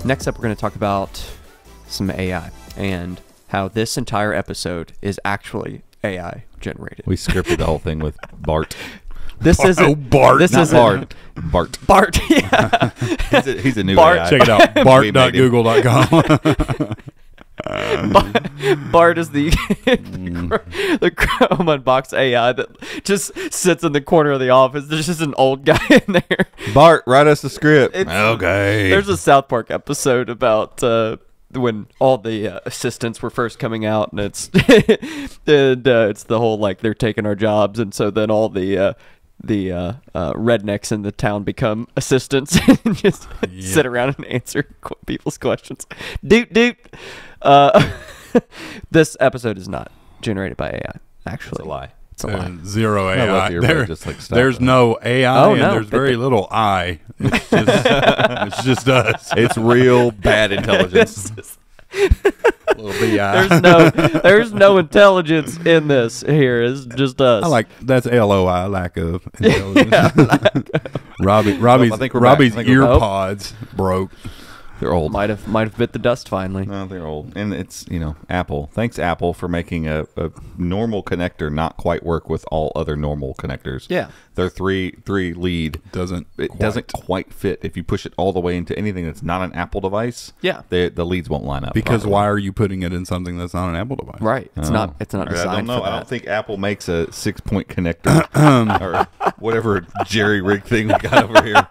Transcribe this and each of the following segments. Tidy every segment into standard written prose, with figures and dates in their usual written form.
Next up, we're going to talk about some AI and how this entire episode is actually AI generated. We scripted the whole thing with Bart. This isn't Bart. This Not isn't Bart. Bart. Bart. Yeah. He's a new Bart. AI. Check it out. Bart.google.com. Bart is the the Chrome Unbox AI that just sits in the corner of the office. There's just an old guy in there. Bart, write us the script. Okay. There's a South Park episode about when all the assistants were first coming out, and it's it's the whole like they're taking our jobs, and so then all the rednecks in the town become assistants and just sit around and answer people's questions. Doot. This episode is not generated by AI. Actually, It's a lie. It's a lie. Zero I love AI. your There, butt just like stuff. there's no AI, and no, there's but very little I. It's just, it's just us. It's real bad intelligence. Little BI. There's no intelligence in this. Here it's just us. I like that's LOI, lack of intelligence. Robbie's I think we're back. Robbie's I think we're ear back. pods broke. They're old. might have bit the dust finally. No, they're old. And it's, Apple. Thanks, Apple, for making a normal connector not quite work with all other normal connectors. Yeah. Their three lead Doesn't quite fit. If you push it all the way into anything that's not an Apple device, Yeah. the leads won't line up. because properly. why are you putting it in something that's not an Apple device? Right. It's not I don't designed know. for I that. don't think Apple makes a 6-point connector or whatever jerry rig thing we got over here.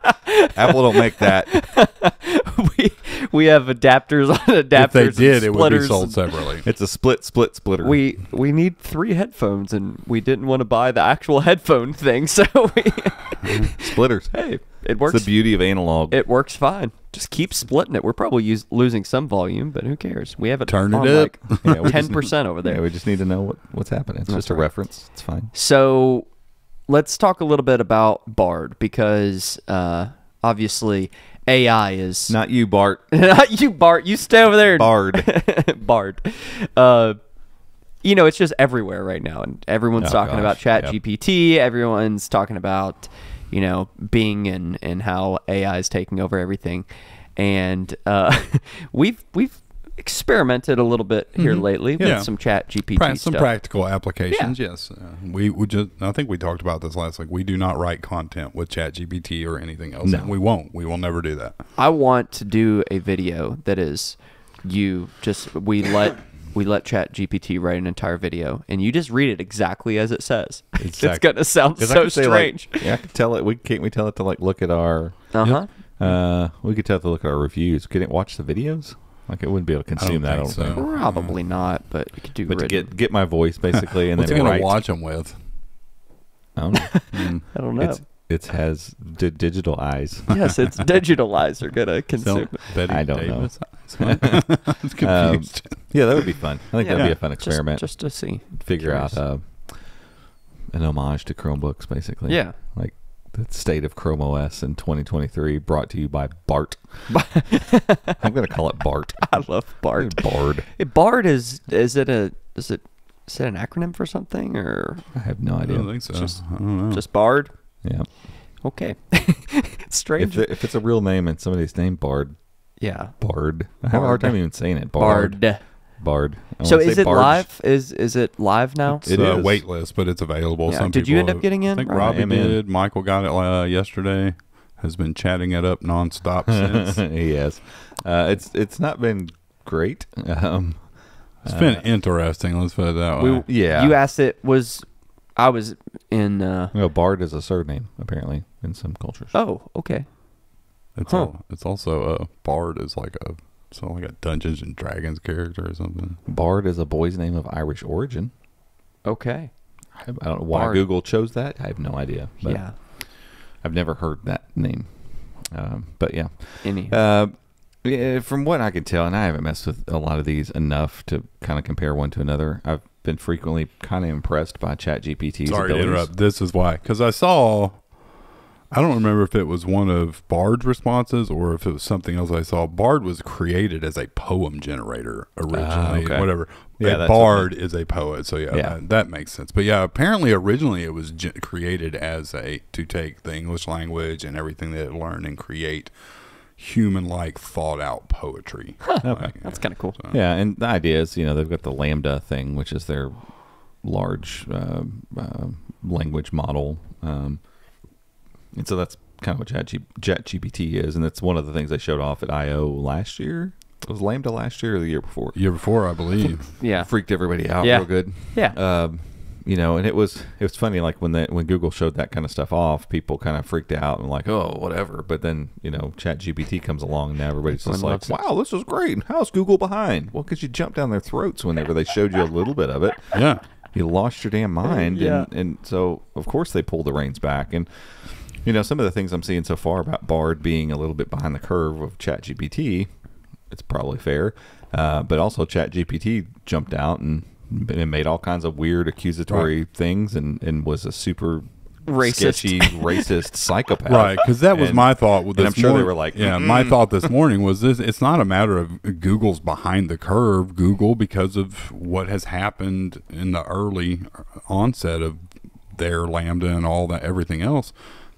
Apple don't make that. we have adapters on adapters. If they and did, it would be splitters sold and- separately. It's a splitter. We need 3 headphones, and we didn't want to buy the actual headphone thing, so Splitters. hey, it It's works. the beauty of analog. It works fine. Just keep splitting it. We're probably losing some volume, but who cares? We have it Turn it on up. Yeah, we just- 10% over there. Yeah, we just need to know what's happening. It's just a reference. It's fine. So let's talk a little bit about Bard, because obviously AI is Not you, Bart. not you, Bart. You stay over there. Bard. Bard. It's just everywhere right now, and everyone's talking about ChatGPT. Everyone's talking about Bing and how AI is taking over everything, and we've experimented a little bit here lately with some ChatGPT Some stuff. practical applications. Yes, we just. I think we talked about this last week. We do not write content with ChatGPT or anything else. No. And we won't. We will never do that. I want to do a video that is we let ChatGPT write an entire video, and you just read it exactly as it says. It's gonna sound 'Cause I so could say, strange. I could tell it. Can't we tell it to look at our? We could tell it to look at our reviews. Can it watch the videos? It wouldn't be able to consume that. I don't think so. think. Probably not, but you could do. But to written. get my voice basically, and What's it then going write. to watch them with? I don't know. I don't know. It has digital eyes. Yes, it's digital eyes are gonna consume. Betty I don't know. Davis. I was confused. Yeah, that would be fun. I think that'd Yeah. be a fun experiment. just to see. Figure Curious. out an homage to Chromebooks, basically. Yeah. Like the state of Chrome OS in 2023, brought to you by Bart. I'm going to call it Bart. I love Bard. Bard. Hey, Bard is it an acronym for something, or I have no I idea. don't think so. Just- I don't know. just Bard? Yeah. Okay. Strange. If it's a real name and somebody's named Bard, Yeah. Bard. I have a hard time even saying it. Bard. Bard. I So wanna is say it Barge. live? Is it live now? It's It a is. wait list, but it's available. Yeah. Some Did you people end up have- getting in? I think Or- Robbie I am in. did. Michael got it yesterday. Has been chatting it up nonstop since. Yes. It's not been great. It's been interesting. Let's put it that way. Yeah. You asked it. I was in. Bard is a surname, apparently, in some cultures. Oh, okay. It's also a bard is like a Dungeons and Dragons character or something. Bard is a boy's name of Irish origin. Okay. I don't know why Bard. Google chose that. I have no idea. But Yeah. I've never heard that name. But yeah. Any. Yeah, from what I can tell, and I haven't messed with a lot of these enough to kind of compare one to another, I've been frequently kind of impressed by ChatGPT's Sorry to abilities. interrupt. This is why. Because I don't remember if it was one of Bard's responses or if it was something else I saw. Bard was created as a poem generator originally. Okay. Whatever. Yeah, A that's bard is a poet. So yeah, Yeah. that makes sense. But yeah, apparently originally it was created as to take the English language and everything that it learned and create human-like, thought-out poetry. Okay. That's kind of cool. Yeah, and the idea is, they've got the Lambda thing, which is their large language model, and so that's kind of what ChatGPT is, and it's one of the things they showed off at I/O last year. Was Lambda last year or the year before? Year before, I believe. Yeah. Freaked everybody out Yeah. real good. Yeah. And it was funny, like when Google showed that kind of stuff off, people kind of freaked out and like, oh, whatever. But then, ChatGPT comes along and now everybody's just like, wow, this is great. How's Google behind? Well, because you jumped down their throats whenever they showed you a little bit of it. Yeah. You lost your damn mind. Yeah. And so, of course, they pulled the reins back. And, some of the things I'm seeing so far about Bard being a little bit behind the curve of ChatGPT, it's probably fair. But also ChatGPT jumped out and made all kinds of weird accusatory things and was a super sketchy, racist psychopath. Right, because that was my thought. With and this I'm sure they were like, my thought this morning was this: it's not a matter of Google's behind the curve. Google, because of what has happened in the early onset of their Lambda and all that, everything else.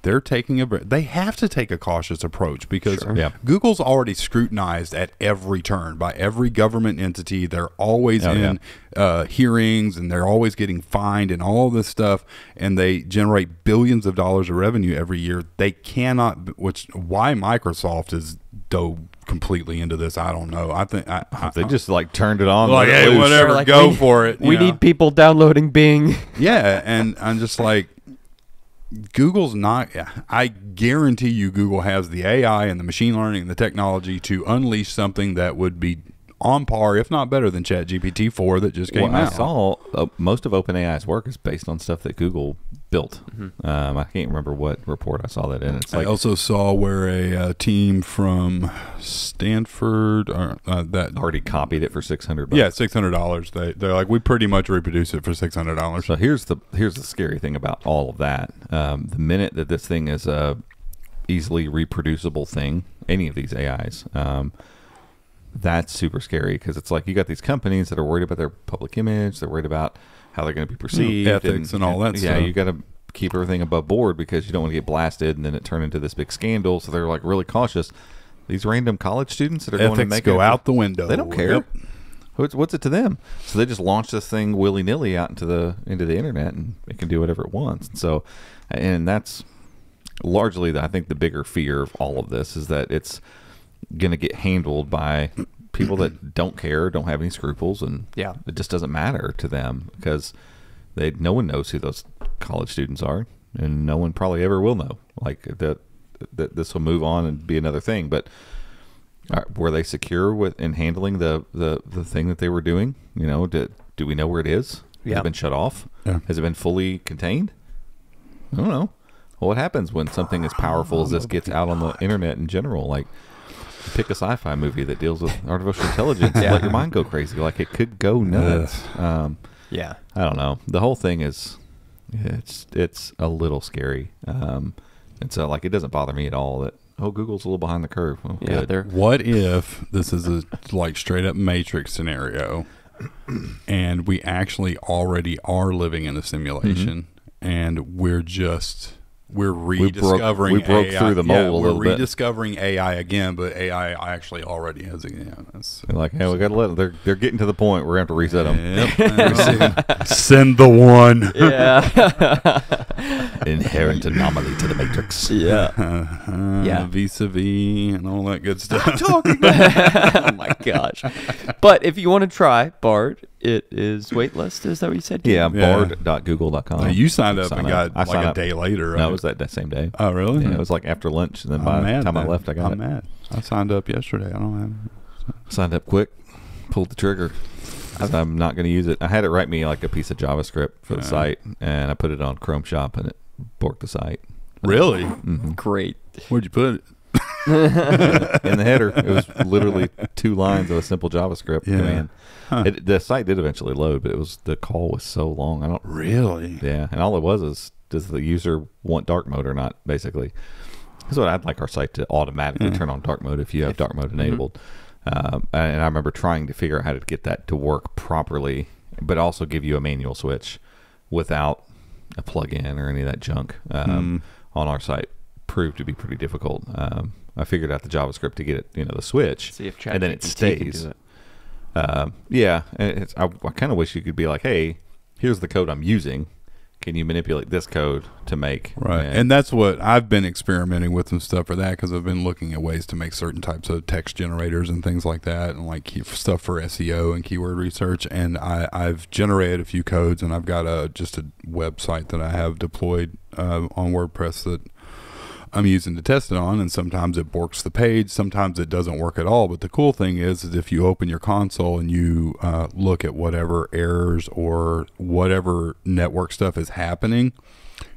They have to take a cautious approach because Google's already scrutinized at every turn by every government entity. They're always in hearings, and they're always getting fined and all this stuff, and they generate billions of dollars of revenue every year. They cannot, why Microsoft is dove completely into this, I don't know. I think they just like turned it on, like, hey, whatever, like, go for it. We need people downloading Bing. Yeah, and I'm just like, Google's not. I guarantee you, Google has the AI and the machine learning and the technology to unleash something that would be on par, if not better, than ChatGPT 4 that just came out. I saw most of OpenAI's work is based on stuff that Google built. I can't remember what report I saw that in. It's like, I also saw where a team from Stanford that already copied it for $600. Yeah, $600. They're like, we pretty much reproduce it for $600. So here's the scary thing about all of that. The minute that this thing is a easily reproducible thing, any of these AIs, that's super scary, because it's like you got these companies that are worried about their public image. They're worried about how they're going to be perceived, ethics and all that stuff. Yeah, you got to keep everything above board because you don't want to get blasted and then it turn into this big scandal. So they're like really cautious. These random college students that are going to make go out the window. They don't care. What's it to them? So they just launch this thing willy nilly out into the internet, and it can do whatever it wants. And that's largely, I think, the bigger fear of all of this is that it's going to get handled by people that don't care, don't have any scruples, and it just doesn't matter to them because no one knows who those college students are, and no one probably ever will know. Like that this will move on and be another thing. But were they secure in handling the thing that they were doing? Do we know where it is? Has it been shut off? Has it been fully contained? I don't know. Well, what happens when something as powerful as this gets out on the internet in general? Like, pick a sci-fi movie that deals with artificial intelligence and let your mind go crazy. Like, it could go nuts. I don't know. The whole thing is, it's a little scary. And so, like, it doesn't bother me at all that, Google's a little behind the curve. Well, what if this is a like straight up Matrix scenario and we actually already are living in a simulation and we're rediscovering we broke AI. through the mold a little bit. We're rediscovering AI again, but AI actually already has it. They're like, hey, we got to let them. They're getting to the point where we have to reset them. Yep. Send the one. Inherent anomaly to the Matrix. Vis-a-vis and all that good stuff. Oh my gosh. But if you want to try Bard, it is waitlist. Is that what you said? Yeah, bard.google.com. You signed up and got like a day later, right? No, it was that same day. Oh, really? Yeah, it was like after lunch, and then by the time I left, I got it. I'm mad. I signed up yesterday. I don't have it. Signed up quick, pulled the trigger. I'm not going to use it. I had it write me like a piece of JavaScript for the site, and I put it on Chrome Shop, and it borked the site. Really? Mm-hmm. Great. Where'd you put it? In the header. It was literally 2 lines of a simple JavaScript command. The site did eventually load, but the call was so long. I don't really. Yeah, and all it was is, does the user want dark mode or not? Basically, that's what I'd like our site to automatically turn on dark mode if you have dark mode enabled. And I remember trying to figure out how to get that to work properly, but also give you a manual switch without a plug-in or any of that junk on our site. Proved to be pretty difficult. I figured out the JavaScript to get it, the switch, See if and then it ChatGPT can stays. do it. Yeah, and I kind of wish you could be like, hey, here's the code I'm using. Can you manipulate this code to make right? And that's what I've been experimenting with and stuff for that, because I've been looking at ways to make certain types of text generators and things like that, and like stuff for SEO and keyword research. And I've generated a few codes, and I've got just a website that I have deployed on WordPress that I'm using to test it on, and sometimes it borks the page, sometimes it doesn't work at all. But the cool thing is if you open your console and you look at whatever errors or whatever network stuff is happening,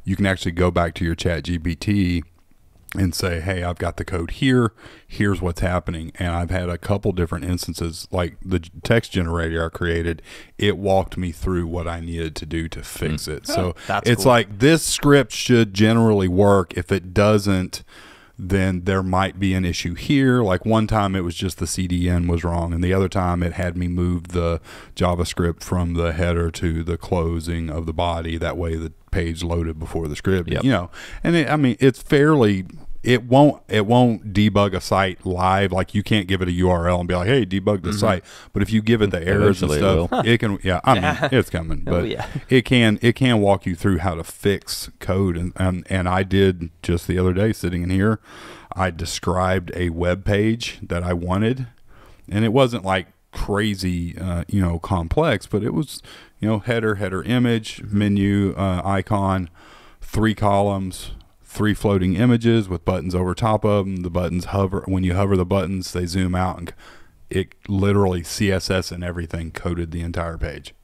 you can actually go back to your ChatGPT and say, hey, I've got the code here, here's what's happening. And I've had a couple different instances, like the text generator I created, it walked me through what I needed to do to fix it. So it's cool. like, this script should generally work. If it doesn't, then there might be an issue here. Like one time it was just the CDN was wrong, and the other time it had me move the JavaScript from the header to the closing of the body. That way the page loaded before the script. Yep. And it's fairly. It won't debug a site live. Like you can't give it a URL and be like, hey, debug the site. But if you give it the errors and Eventually stuff, it can. Yeah, I mean, it's coming. But it can walk you through how to fix code. And I did just the other day, sitting in here, I described a web page that I wanted, and it wasn't like crazy, complex, but it was, header image, menu, icon, 3 columns, 3 floating images with buttons over top of them. The buttons hover. When you hover the buttons, they zoom out, and it literally CSS and everything coded the entire page.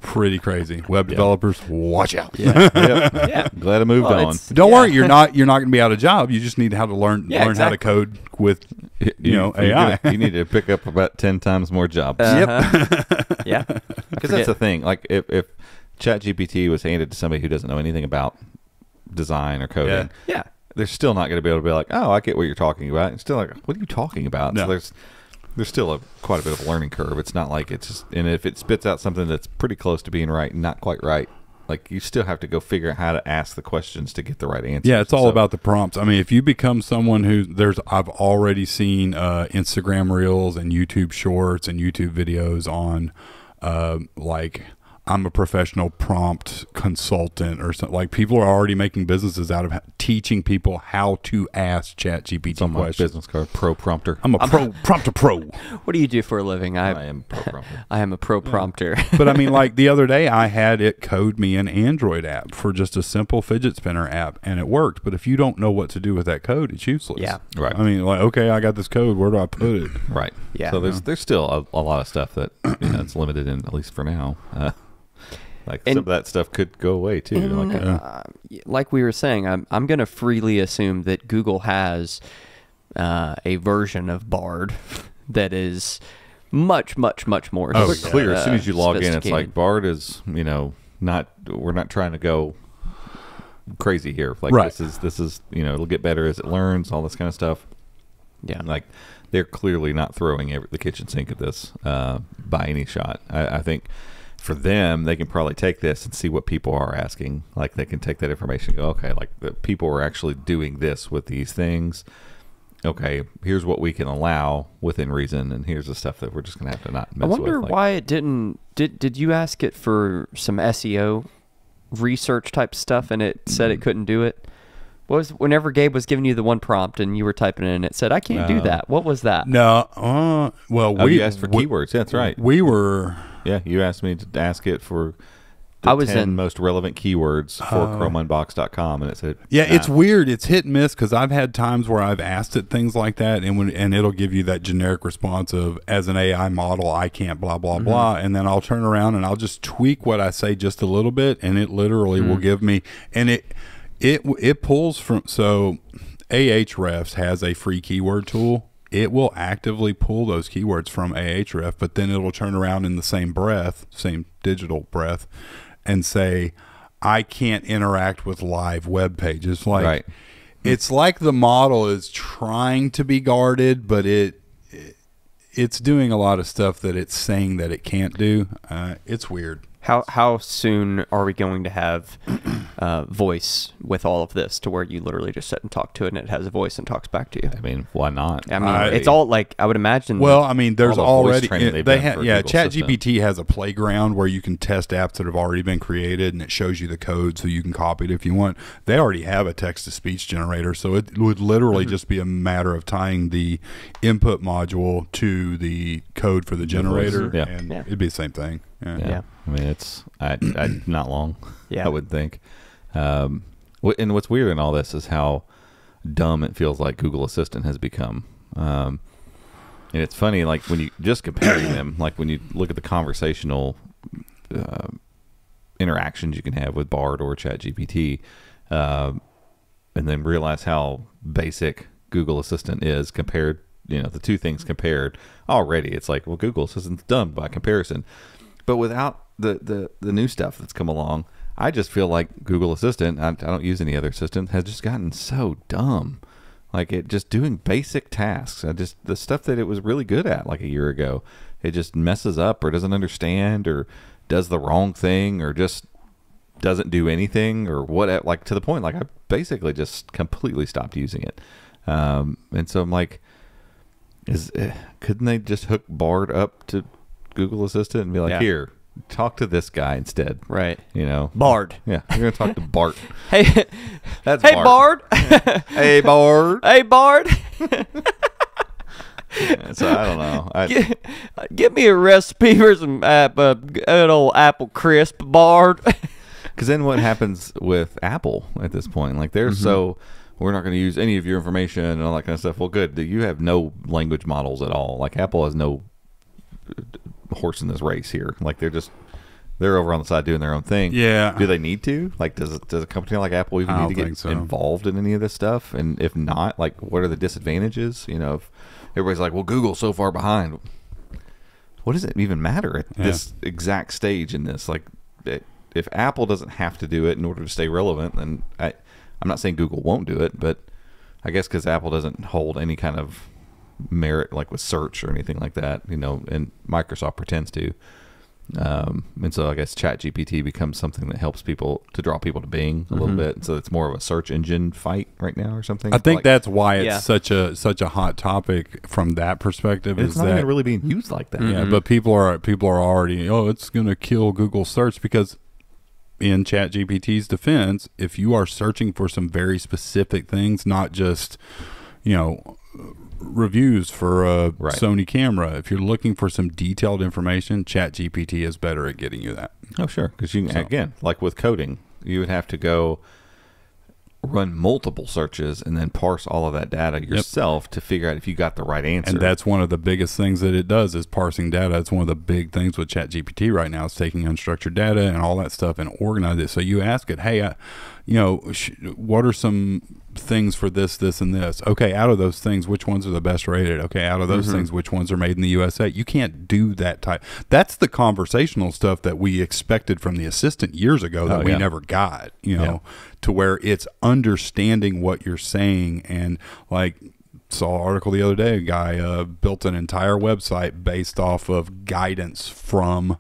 Pretty crazy. Web developers, watch out. Yeah. Glad I moved on. Don't worry, you're not going to be out of job. You just need how to learn how to code with AI. You need to pick up about 10 times more jobs. Yeah. Because that's the thing. Like if ChatGPT was handed to somebody who doesn't know anything about design or coding, they're still not going to be able to be like, oh, I get what you're talking about. It's still like, what are you talking about? No. So there's still quite a bit of a learning curve. It's not like it's just, and if it spits out something that's pretty close to being right and not quite right, like you still have to go figure out how to ask the questions to get the right answer. Yeah, it's all about the prompts. I mean, if you become someone I've already seen Instagram Reels and YouTube Shorts and YouTube videos on like, I'm a professional prompt consultant or something. Like people are already making businesses out of teaching people how to ask ChatGPT on my questions. business card, pro prompter. I'm a prompter pro. What do you do for a living? I am pro prompter. I am a pro prompter. But I mean, like the other day, I had it code me an Android app for just a simple fidget spinner app, and it worked. But if you don't know what to do with that code, it's useless. Yeah. Right. I mean, like, okay, I got this code. Where do I put it? Right. Yeah. So there's still a lot of stuff that it's limited in, at least for now. Some of that stuff could go away too. Like we were saying, I'm going to freely assume that Google has a version of Bard that is much, much, much more. Clear. As soon as you log in, it's like sophisticated. Bard is, we're not trying to go crazy here. Like Right. this is it'll get better as it learns, all this kind of stuff. Yeah. Like they're clearly not throwing the kitchen sink at this by any shot. I think for them, they can probably take this and see what people are asking. Like they can take that information and go, okay, like the people are actually doing this with these things. Okay, here's what we can allow within reason, and here's the stuff that we're just going to have to not mess with. I wonder why it didn't. Did you ask it for some SEO research type stuff, and it said it couldn't do it? What was whenever Gabe was giving you the one prompt and you were typing in, it said, "I can't do that." What was that? No. You asked for keywords. That's right. We were. Yeah, you asked me to ask it for I the was 10 in- most relevant keywords for chromeunbox.com, and it said, Yeah, it's weird. It's hit and miss because I've had times where I've asked it things like that, and it'll give you that generic response of, as an AI model, I can't blah, blah, blah. And then I'll turn around and I'll just tweak what I say just a little bit, and it literally will give me, and it pulls from, so Ahrefs has a free keyword tool. It will actively pull those keywords from Ahrefs, but then it'll turn around in the same breath, same digital breath, and say, I can't interact with live web pages. Like, right. It's like the model is trying to be guarded, but it's doing a lot of stuff that it's saying that it can't do. It's weird. How soon are we going to have voice with all of this to where you literally just sit and talk to it and it has a voice and talks back to you? I mean, why not? I mean, it's all like, I would imagine. Well, I mean, there's all the voice already training they've they done have for yeah. Google Assistant. ChatGPT has a playground where you can test apps that have already been created, and it shows you the code so you can copy it if you want. They already have a text to speech generator, so it would literally just be a matter of tying the input module to the code for the generator, Yeah. and Yeah. it'd be the same thing. Yeah. I mean, it's not long. Yeah. I would think. And what's weird in all this is how dumb it feels like Google Assistant has become. And it's funny, like when you just comparing them, like when you look at the conversational interactions you can have with Bard or ChatGPT, and then realize how basic Google Assistant is compared. The two things compared already, it's like, well, Google Assistant's dumb by comparison. But without the new stuff that's come along, I just feel like Google Assistant, I don't use any other assistant, has just gotten so dumb. Like it just doing basic tasks. The stuff that it was really good at like a year ago, it just messes up or doesn't understand or does the wrong thing or just doesn't do anything or what, like to the point, like I basically just completely stopped using it. And so I'm like, couldn't they just hook Bard up to Google Assistant and be like, here, talk to this guy instead? Right. Bard. Yeah, you're going to talk to Bart. Hey, That's hey, Bart. Hey, Bard. Hey, Bard. So I don't know. Give me a recipe for some good old apple crisp, Bard. Because then what happens with Apple at this point? Like they're so, we're not going to use any of your information and all that kind of stuff. Well, good. You have no language models at all. Like Apple has no horse in this race here. Like they're over on the side doing their own thing. Yeah. Do they need to? Like does a company like Apple even need to get involved in any of this stuff? And if not, like what are the disadvantages? If everybody's like, well, Google's so far behind. What does it even matter at this exact stage in this? Like if Apple doesn't have to do it in order to stay relevant, then I'm not saying Google won't do it, but I guess because Apple doesn't hold any kind of merit like with search or anything like that, and Microsoft pretends to. And so I guess ChatGPT becomes something that helps people to draw people to Bing a little bit. So it's more of a search engine fight right now or something. I think that's why it's such a hot topic from that perspective. It's not even really being used like that. Yeah, but people are already, it's going to kill Google search because in ChatGPT's defense, if you are searching for some very specific things, not just, reviews for a Sony camera, if you're looking for some detailed information, ChatGPT is better at getting you that. Oh, sure. Because again, like with coding, you would have to go run multiple searches and then parse all of that data yourself to figure out if you got the right answer. And that's one of the biggest things that it does is parsing data. It's one of the big things with ChatGPT right now is taking unstructured data and all that stuff and organize it. So you ask it, hey, what are some things for this, and this? Okay, out of those things, which ones are the best rated? Okay, out of those things, which ones are made in the USA? You can't do that type. That's the conversational stuff that we expected from the assistant years ago that we never got, to where it's understanding what you're saying. And like saw an article the other day, a guy built an entire website based off of guidance from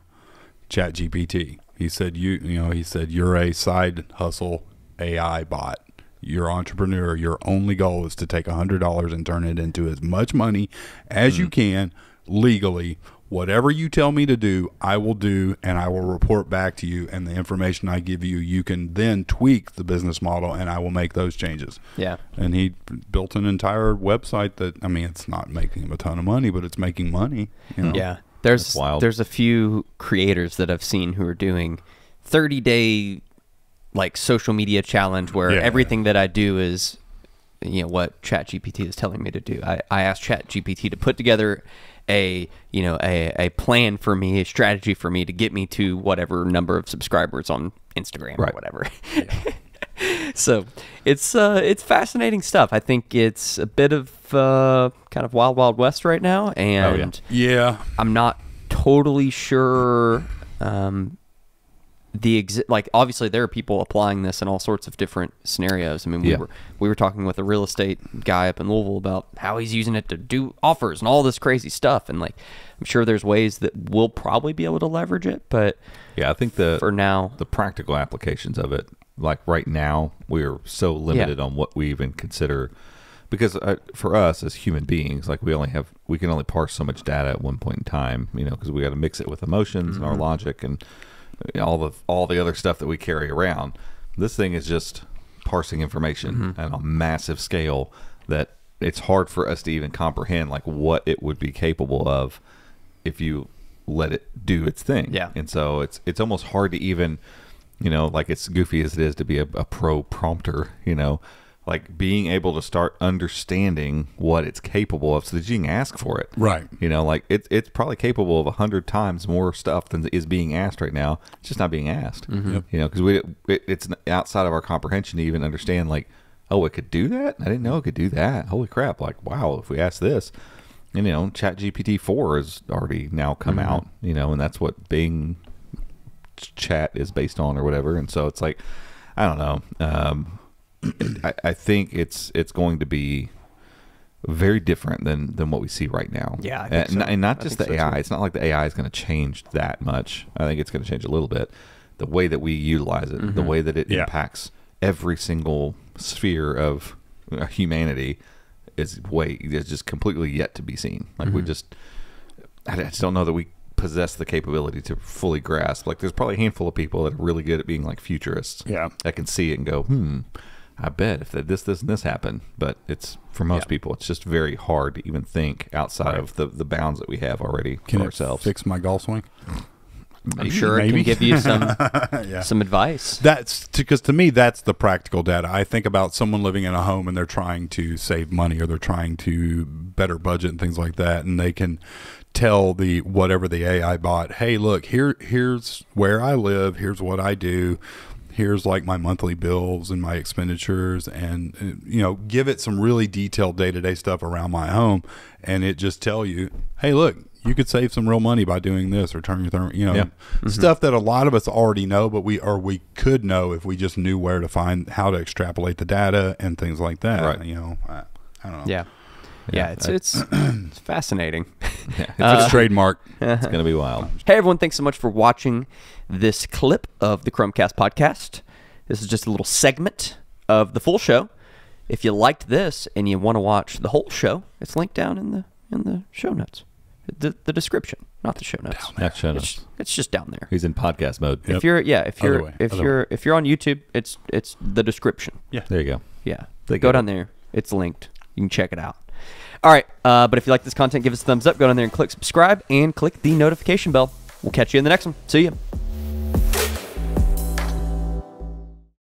ChatGPT. He said, you're a side hustle AI bot. You're an entrepreneur. Your only goal is to take $100 and turn it into as much money as you can legally. Whatever you tell me to do, I will do, and I will report back to you. And the information I give you, you can then tweak the business model, and I will make those changes. Yeah. And he built an entire website that, it's not making him a ton of money, but it's making money. Yeah. There's a few creators that I've seen who are doing 30-day like social media challenge where everything that I do is what ChatGPT is telling me to do. I asked ChatGPT to put together a plan for me, a strategy for me to get me to whatever number of subscribers on Instagram or whatever. So it's fascinating stuff. I think it's a bit of kind of wild west right now, and I'm not totally sure like obviously there are people applying this in all sorts of different scenarios. I mean, we were talking with a real estate guy up in Louisville about how he's using it to do offers and all this crazy stuff. And like, I'm sure there's ways that we'll probably be able to leverage it, but I think for now, the practical applications of it, like right now, we're so limited on what we even consider, because for us as human beings, like we can only parse so much data at one point in time, because we got to mix it with emotions and our logic and all the other stuff that we carry around. This thing is just parsing information at a massive scale that it's hard for us to even comprehend like what it would be capable of if you let it do its thing. Yeah. And so it's almost hard to even, like as goofy as it is to be a pro prompter, like being able to start understanding what it's capable of so that you can ask for it. Right. Like it's probably capable of 100 times more stuff than is being asked right now. It's just not being asked. Because it's outside of our comprehension to even understand like, oh, it could do that? I didn't know it could do that. Holy crap. Like, wow, if we ask this. And, ChatGPT 4 has already now come out, and that's what Bing chat is based on or whatever. And so it's like, I don't know. I think it's going to be very different than what we see right now. Yeah, I think so. And not just the AI. Too. It's not like the AI is going to change that much. I think it's going to change a little bit. The way that we utilize it, the way that it impacts every single sphere of humanity is just completely yet to be seen. Like I just don't know that we possess the capability to fully grasp. Like there's probably a handful of people that are really good at being like futurists. Yeah. That can see it and go, I bet if this and this happened. But it's for most people, it's just very hard to even think outside of the bounds that we have already Can for it ourselves. fix my golf swing? I'm sure it can give you some advice. That's because to me, that's the practical data. I think about someone living in a home and they're trying to save money or they're trying to better budget and things like that. And they can tell whatever the AI bot, hey, look, here's where I live. Here's what I do. Here's like my monthly bills and my expenditures, and give it some really detailed day-to-day stuff around my home, and it just tell you, hey, look, you could save some real money by doing this or turning your stuff that a lot of us already know, but we could know if we just knew where to find how to extrapolate the data and things like that. Right. I don't know. Yeah, it's fascinating. It's a trademark. It's going to be wild. Hey, everyone, thanks so much for watching this clip of the Chromecast podcast. This is just a little segment of the full show. If you liked this and you want to watch the whole show, it's linked down in the show notes. The description, not the show notes. Not show notes. It's just down there. He's in podcast mode. If you're on YouTube, it's the description. Yeah. There you go. Yeah. They Go get down there. It's linked. You can check it out. All right. But if you like this content, give us a thumbs up. Go down there and click subscribe and click the notification bell. We'll catch you in the next one. See ya.